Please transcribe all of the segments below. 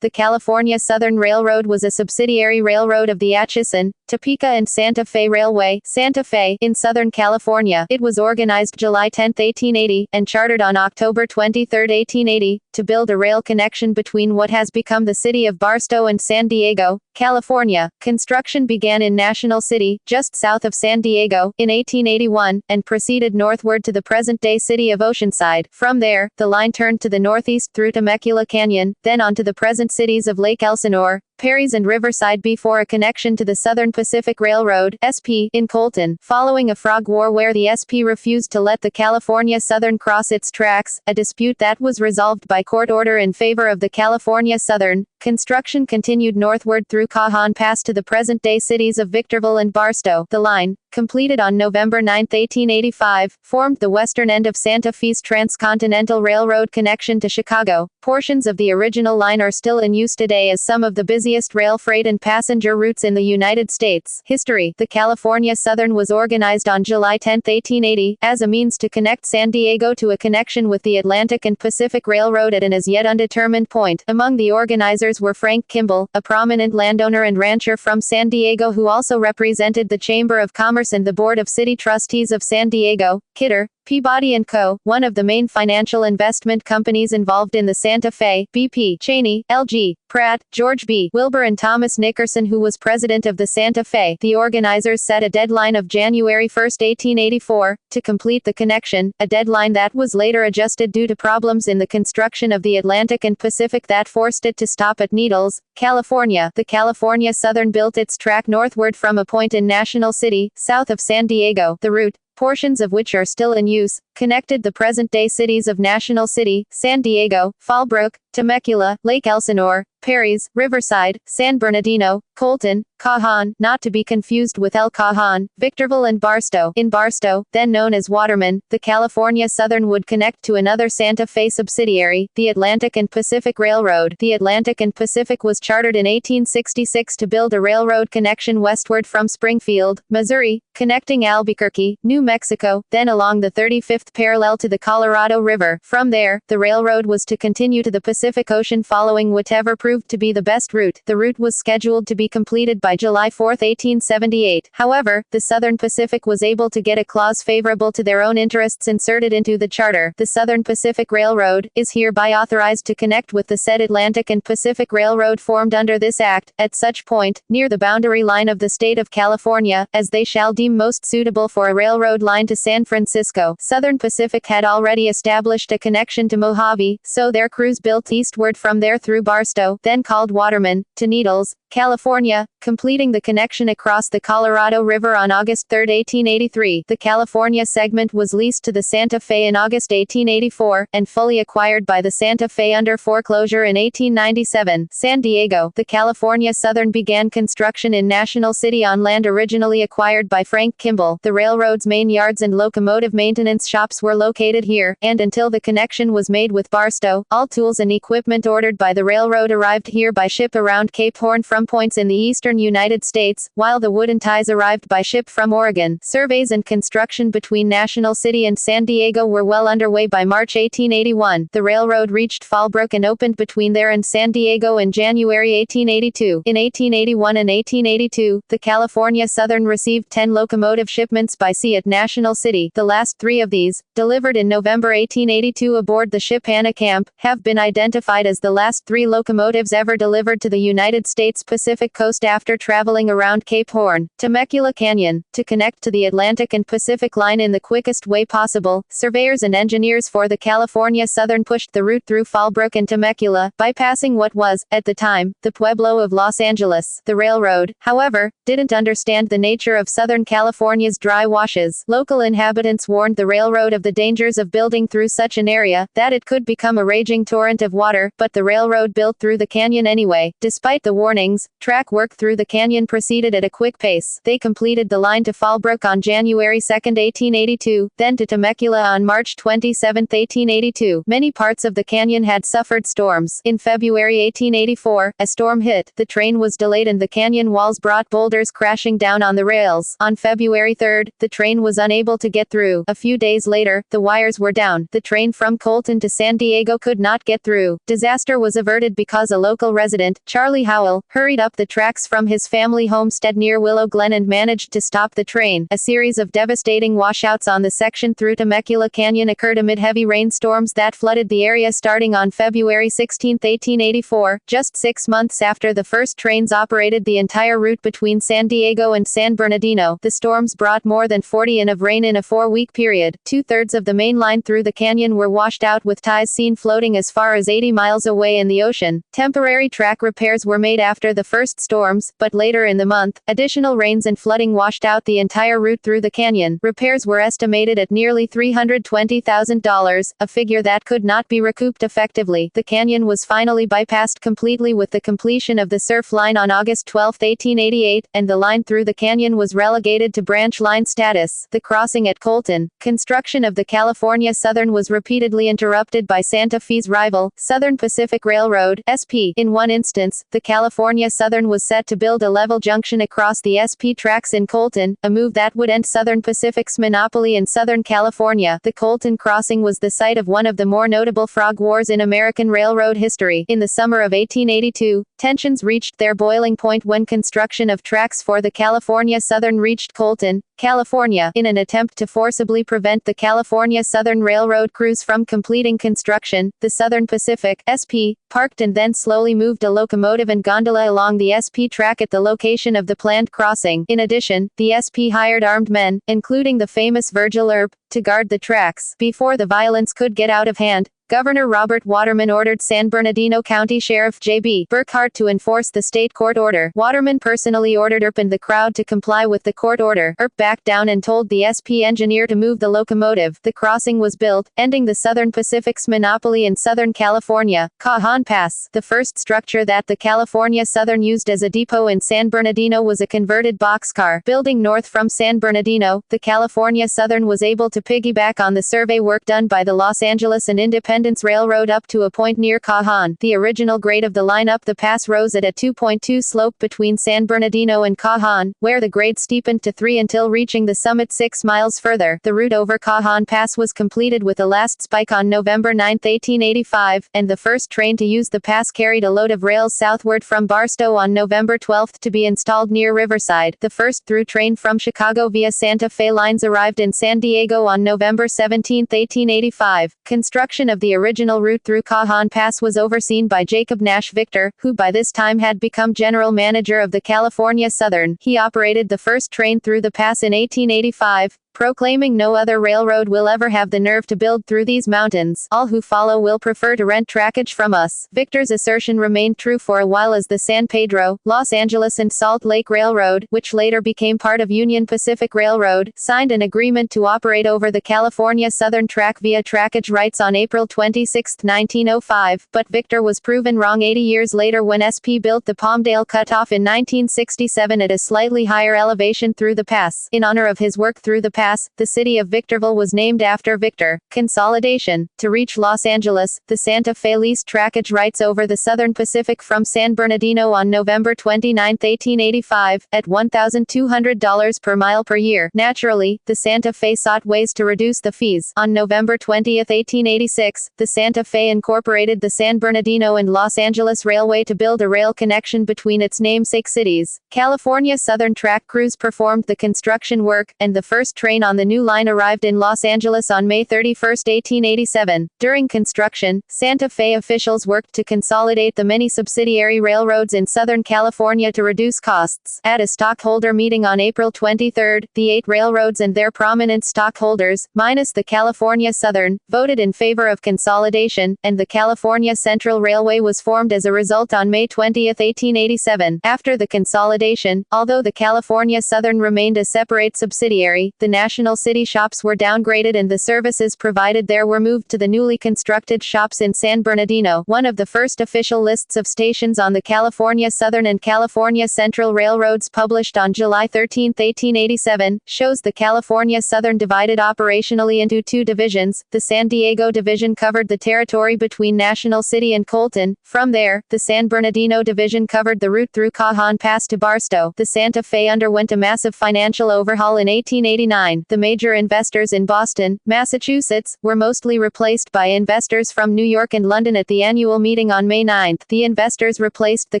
The California Southern Railroad was a subsidiary railroad of the Atchison, Topeka and Santa Fe Railway, Santa Fe, in Southern California. It was organized July 10, 1880, and chartered on October 23, 1880, to build a rail connection between what has become the city of Barstow and San Diego, California. Construction began in National City, just south of San Diego, in 1881, and proceeded northward to the present-day city of Oceanside. From there, the line turned to the northeast through Temecula Canyon, then on to the present cities of Lake Elsinore, Perrys and Riverside before a connection to the Southern Pacific Railroad, SP, in Colton. Following a frog war where the SP refused to let the California Southern cross its tracks, a dispute that was resolved by court order in favor of the California Southern, construction continued northward through Cajon Pass to the present-day cities of Victorville and Barstow. The line, completed on November 9, 1885, formed the western end of Santa Fe's transcontinental railroad connection to Chicago. Portions of the original line are still in use today as some of the busiest rail freight and passenger routes in the United States. History. The California Southern was organized on July 10, 1880, as a means to connect San Diego to a connection with the Atlantic and Pacific Railroad at an as yet undetermined point. Among the organizers were Frank Kimball, a prominent landowner and rancher from San Diego who also represented the Chamber of Commerce and the Board of City Trustees of San Diego, Kidder, Peabody & Co., one of the main financial investment companies involved in the Santa Fe, BP, Cheney, LG, Pratt, George B. Wilbur and Thomas Nickerson, who was president of the Santa Fe. The organizers set a deadline of January 1, 1884, to complete the connection, a deadline that was later adjusted due to problems in the construction of the Atlantic and Pacific that forced it to stop at Needles, California. The California Southern built its track northward from a point in National City, south of San Diego. The route, portions of which are still in use, connected the present-day cities of National City, San Diego, Fallbrook, Temecula, Lake Elsinore, Perrys, Riverside, San Bernardino, Colton, Cajon, not to be confused with El Cajon, Victorville and Barstow. In Barstow, then known as Waterman, the California Southern would connect to another Santa Fe subsidiary, the Atlantic and Pacific Railroad. The Atlantic and Pacific was chartered in 1866 to build a railroad connection westward from Springfield, Missouri, connecting Albuquerque, New Mexico, then along the 35th parallel to the Colorado River. From there, the railroad was to continue to the Pacific Ocean following whatever proved to be the best route. The route was scheduled to be completed by July 4, 1878. However, the Southern Pacific was able to get a clause favorable to their own interests inserted into the charter. The Southern Pacific Railroad is hereby authorized to connect with the said Atlantic and Pacific Railroad formed under this act, at such point, near the boundary line of the state of California, as they shall deem most suitable for a railroad line to San Francisco. Southern Pacific had already established a connection to Mojave, so their crews built eastward from there through Barstow, then called Waterman, to Needles, California, completing the connection across the Colorado River on August 3, 1883. The California segment was leased to the Santa Fe in August 1884, and fully acquired by the Santa Fe under foreclosure in 1897. San Diego. The California Southern began construction in National City on land originally acquired by Frank Kimball. The railroad's main yards and locomotive maintenance shops were located here, and until the connection was made with Barstow, all tools and equipment ordered by the railroad arrived here by ship around Cape Horn from points in the eastern United States, while the wooden ties arrived by ship from Oregon. Surveys and construction between National City and San Diego were well underway by March 1881. The railroad reached Fallbrook and opened between there and San Diego in January 1882. In 1881 and 1882, the California Southern received 10 locomotive shipments by sea at National City. The last 3 of these, delivered in November 1882 aboard the ship Hannah Camp, have been identified as the last 3 locomotives ever delivered to the United States Pacific coast after traveling around Cape Horn, Temecula Canyon, to connect to the Atlantic and Pacific line in the quickest way possible. Surveyors and engineers for the California Southern pushed the route through Fallbrook and Temecula, bypassing what was, at the time, the pueblo of Los Angeles. The railroad, however, didn't understand the nature of Southern California's dry washes. Local inhabitants warned the railroad of the dangers of building through such an area, that it could become a raging torrent of water, but the railroad built through the canyon anyway. Despite the warnings, Springs, track work through the canyon proceeded at a quick pace. They completed the line to Fallbrook on January 2, 1882, then to Temecula on March 27, 1882. Many parts of the canyon had suffered storms. In February 1884, a storm hit, the train was delayed and the canyon walls brought boulders crashing down on the rails. On February 3, the train was unable to get through. A few days later, the wires were down. The train from Colton to San Diego could not get through. Disaster was averted because a local resident, Charlie Howell, hurried up the tracks from his family homestead near Willow Glen and managed to stop the train. A series of devastating washouts on the section through Temecula Canyon occurred amid heavy rainstorms that flooded the area starting on February 16, 1884, just 6 months after the first trains operated the entire route between San Diego and San Bernardino. The storms brought more than 40 in of rain in a 4-week period. 2/3 of the main line through the canyon were washed out with ties seen floating as far as 80 miles away in the ocean. Temporary track repairs were made after the first storms, but later in the month, additional rains and flooding washed out the entire route through the canyon. Repairs were estimated at nearly $320,000, a figure that could not be recouped effectively. The canyon was finally bypassed completely with the completion of the surf line on August 12, 1888, and the line through the canyon was relegated to branch line status. The crossing at Colton. Construction of the California Southern was repeatedly interrupted by Santa Fe's rival, Southern Pacific Railroad, SP. In one instance, the California Southern was set to build a level junction across the SP tracks in Colton, a move that would end Southern Pacific's monopoly in Southern California. The Colton crossing was the site of one of the more notable frog wars in American railroad history. In the summer of 1882, tensions reached their boiling point when construction of tracks for the California Southern reached Colton, California. In an attempt to forcibly prevent the California Southern Railroad crews from completing construction, the Southern Pacific, SP, parked and then slowly moved a locomotive and gondola along the SP track at the location of the planned crossing. In addition, the SP hired armed men, including the famous Virgil Earp, to guard the tracks. Before the violence could get out of hand, Governor Robert Waterman ordered San Bernardino County Sheriff J.B. Burkhart to enforce the state court order. Waterman personally ordered Earp and the crowd to comply with the court order. Earp backed down and told the SP engineer to move the locomotive. The crossing was built, ending the Southern Pacific's monopoly in Southern California. Cajon Pass. The first structure that the California Southern used as a depot in San Bernardino was a converted boxcar. Building north from San Bernardino, the California Southern was able to piggyback on the survey work done by the Los Angeles and Independence Railroad up to a point near Cajon. The original grade of the line up the pass rose at a 2.2 slope between San Bernardino and Cajon, where the grade steepened to 3 until reaching the summit 6 miles further. The route over Cajon Pass was completed with a last spike on November 9, 1885, and the first train to use the pass carried a load of rails southward from Barstow on November 12 to be installed near Riverside. The first through train from Chicago via Santa Fe lines arrived in San Diego on November 17, 1885. Construction of the original route through Cajon Pass was overseen by Jacob Nash Victor, who by this time had become general manager of the California Southern. He operated the first train through the pass in 1885, proclaiming no other railroad will ever have the nerve to build through these mountains. All who follow will prefer to rent trackage from us. Victor's assertion remained true for a while as the San Pedro, Los Angeles and Salt Lake Railroad, which later became part of Union Pacific Railroad, signed an agreement to operate over the California Southern track via trackage rights on April 26, 1905, but Victor was proven wrong 80 years later when SP built the Palmdale Cutoff in 1967 at a slightly higher elevation through the pass. In honor of his work through the pass, the city of Victorville was named after Victor. Consolidation. To reach Los Angeles, the Santa Fe leased trackage rights over the Southern Pacific from San Bernardino on November 29, 1885, at $1,200 per mile per year. Naturally, the Santa Fe sought ways to reduce the fees. On November 20, 1886, the Santa Fe incorporated the San Bernardino and Los Angeles Railway to build a rail connection between its namesake cities. California Southern track crews performed the construction work, and the first train on the new line arrived in Los Angeles on May 31, 1887. During construction, Santa Fe officials worked to consolidate the many subsidiary railroads in Southern California to reduce costs. At a stockholder meeting on April 23, the 8 railroads and their prominent stockholders, minus the California Southern, voted in favor of consolidation, and the California Central Railway was formed as a result on May 20, 1887. After the consolidation, although the California Southern remained a separate subsidiary, the National City shops were downgraded and the services provided there were moved to the newly constructed shops in San Bernardino. One of the first official lists of stations on the California Southern and California Central Railroads, published on July 13, 1887, shows the California Southern divided operationally into two divisions. The San Diego Division covered the territory between National City and Colton. From there, the San Bernardino Division covered the route through Cajon Pass to Barstow. The Santa Fe underwent a massive financial overhaul in 1889. The major investors in Boston, Massachusetts, were mostly replaced by investors from New York and London. At the annual meeting on May 9, the investors replaced the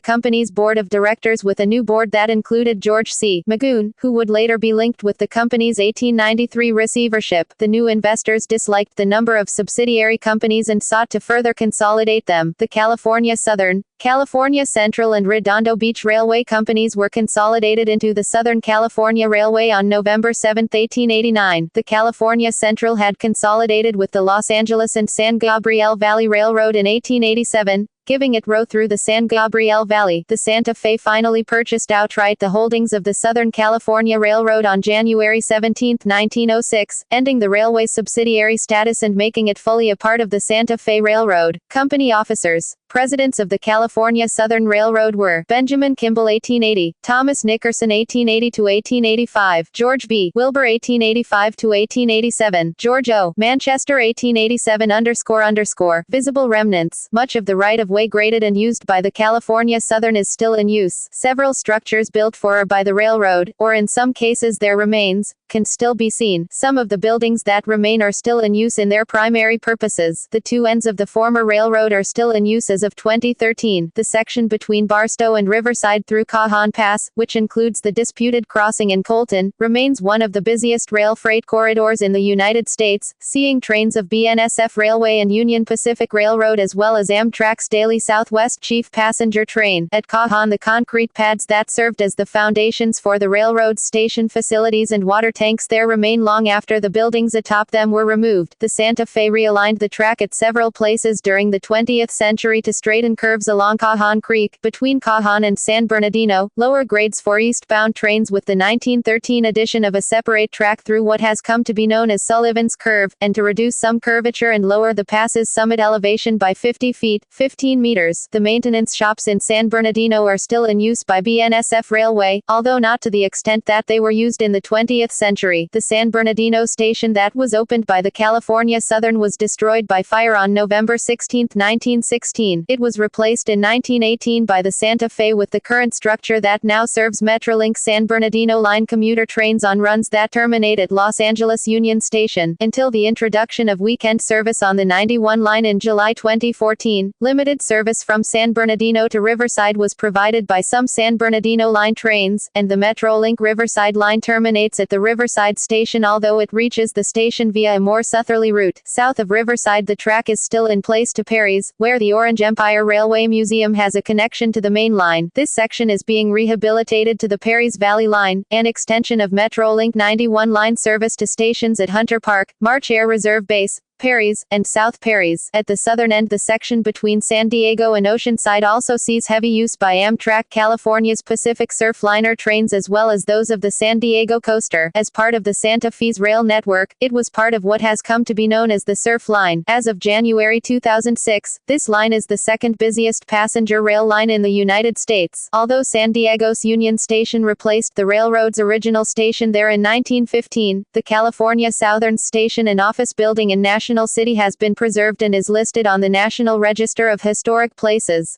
company's board of directors with a new board that included George C. Magoon, who would later be linked with the company's 1893 receivership. The new investors disliked the number of subsidiary companies and sought to further consolidate them. The California Southern, California Central and Redondo Beach Railway companies were consolidated into the Southern California Railway on November 7, 1889. The California Central had consolidated with the Los Angeles and San Gabriel Valley Railroad in 1887, giving it row through the San Gabriel Valley. The Santa Fe finally purchased outright the holdings of the Southern California Railroad on January 17, 1906, ending the railway's subsidiary status and making it fully a part of the Santa Fe Railroad. Company officers. Presidents of the California Southern Railroad were Benjamin Kimball 1880, Thomas Nickerson 1880 to 1885, George B. Wilbur 1885 to 1887, George O. Manchester 1887 __. Visible remnants. Much of the right-of-way graded and used by the California Southern is still in use. Several structures built for or by the railroad, or in some cases their remains, can still be seen. Some of the buildings that remain are still in use in their primary purposes. The two ends of the former railroad are still in use as of 2013. The section between Barstow and Riverside through Cajon Pass, which includes the disputed crossing in Colton, remains one of the busiest rail freight corridors in the United States, seeing trains of BNSF Railway and Union Pacific Railroad as well as Amtrak's daily Southwest Chief passenger train. At Cajon, the concrete pads that served as the foundations for the railroad's station facilities and water tanks there remain long after the buildings atop them were removed. The Santa Fe realigned the track at several places during the 20th century to straighten curves along Cajon Creek, between Cajon and San Bernardino, lower grades for eastbound trains with the 1913 addition of a separate track through what has come to be known as Sullivan's Curve, and to reduce some curvature and lower the pass's summit elevation by 50 feet, 15 meters. The maintenance shops in San Bernardino are still in use by BNSF Railway, although not to the extent that they were used in the 20th century. The San Bernardino station that was opened by the California Southern was destroyed by fire on November 16, 1916. It was replaced in 1918 by the Santa Fe with the current structure that now serves Metrolink San Bernardino line commuter trains on runs that terminate at Los Angeles Union Station. Until the introduction of weekend service on the 91 line in July 2014, limited service from San Bernardino to Riverside was provided by some San Bernardino line trains, and the Metrolink Riverside line terminates at the Riverside station, although it reaches the station via a more southerly route. South of Riverside, the track is still in place to Perry's, where the Orange Empire Railway Museum has a connection to the main line. This section is being rehabilitated to the Perry's Valley Line, an extension of Metrolink 91 line service to stations at Hunter Park, March Air Reserve Base, Perry's, and South Perry's. At the southern end, the section between San Diego and Oceanside also sees heavy use by Amtrak California's Pacific Surfliner trains as well as those of the San Diego Coaster. As part of the Santa Fe's rail network, it was part of what has come to be known as the Surf Line. As of January 2006, this line is the second busiest passenger rail line in the United States. Although San Diego's Union Station replaced the railroad's original station there in 1915, the California Southern Station and office building in National City has been preserved and is listed on the National Register of Historic Places.